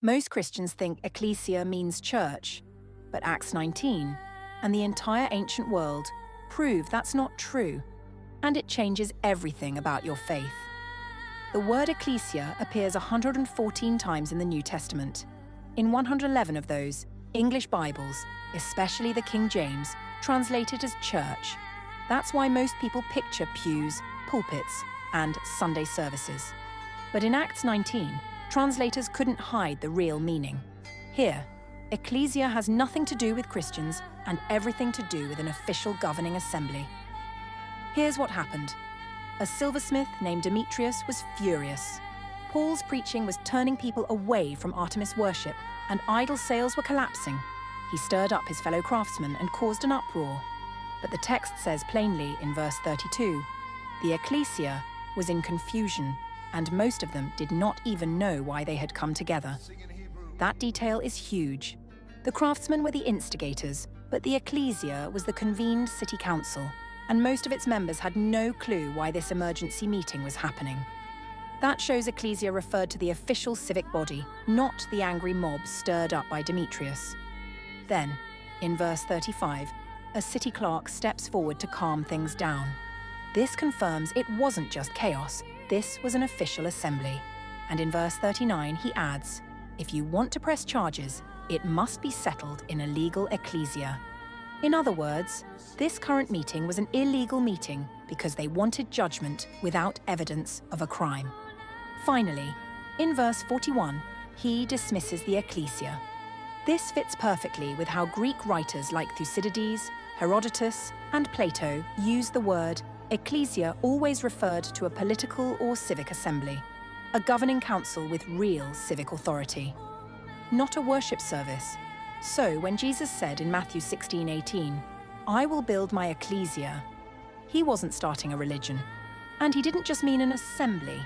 Most Christians think ecclesia means church, but Acts 19 and the entire ancient world prove that's not true, and it changes everything about your faith. The word ecclesia appears 114 times in the New Testament. In 111 of those, English Bibles, especially the King James, translate it as church. That's why most people picture pews, pulpits, and Sunday services. But in Acts 19, translators couldn't hide the real meaning. Here, ecclesia has nothing to do with Christians and everything to do with an official governing assembly. Here's what happened. A silversmith named Demetrius was furious. Paul's preaching was turning people away from Artemis worship, and idol sales were collapsing. He stirred up his fellow craftsmen and caused an uproar. But the text says plainly in verse 32, the ecclesia was in confusion, and most of them did not even know why they had come together. That detail is huge. The craftsmen were the instigators, but the ecclesia was the convened city council, and most of its members had no clue why this emergency meeting was happening. That shows ecclesia referred to the official civic body, not the angry mob stirred up by Demetrius. Then, in verse 35, a city clerk steps forward to calm things down. This confirms it wasn't just chaos, this was an official assembly. And in verse 39 he adds, if you want to press charges, it must be settled in a legal ecclesia. In other words, this current meeting was an illegal meeting because they wanted judgment without evidence of a crime. Finally, in verse 41, he dismisses the ecclesia. This fits perfectly with how Greek writers like Thucydides, Herodotus, and Plato use the word ecclesia, always referred to a political or civic assembly, a governing council with real civic authority, not a worship service. So when Jesus said in Matthew 16:18, I will build my ecclesia, he wasn't starting a religion. And he didn't just mean an assembly.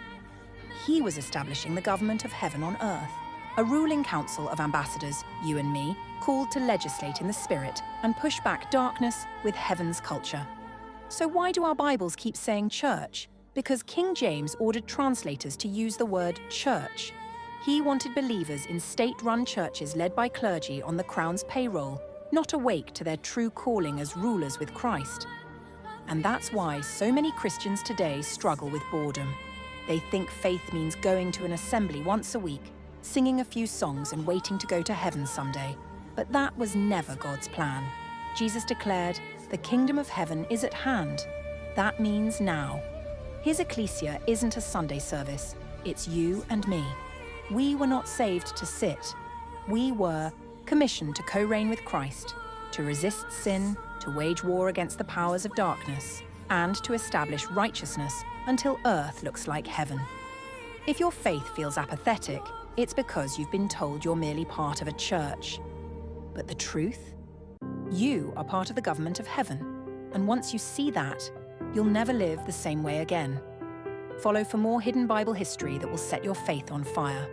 He was establishing the government of heaven on earth, a ruling council of ambassadors, you and me, called to legislate in the Spirit and push back darkness with heaven's culture. So why do our Bibles keep saying church? Because King James ordered translators to use the word church. He wanted believers in state-run churches led by clergy on the Crown's payroll, not awake to their true calling as rulers with Christ. And that's why so many Christians today struggle with boredom. They think faith means going to an assembly once a week, singing a few songs and waiting to go to heaven someday. But that was never God's plan. Jesus declared, the kingdom of heaven is at hand. That means now. His ecclesia isn't a Sunday service, it's you and me. We were not saved to sit. We were commissioned to co-reign with Christ, to resist sin, to wage war against the powers of darkness, and to establish righteousness until earth looks like heaven. If your faith feels apathetic, it's because you've been told you're merely part of a church. But the truth? You are part of the government of heaven, and once you see that, you'll never live the same way again. Follow for more hidden Bible history that will set your faith on fire.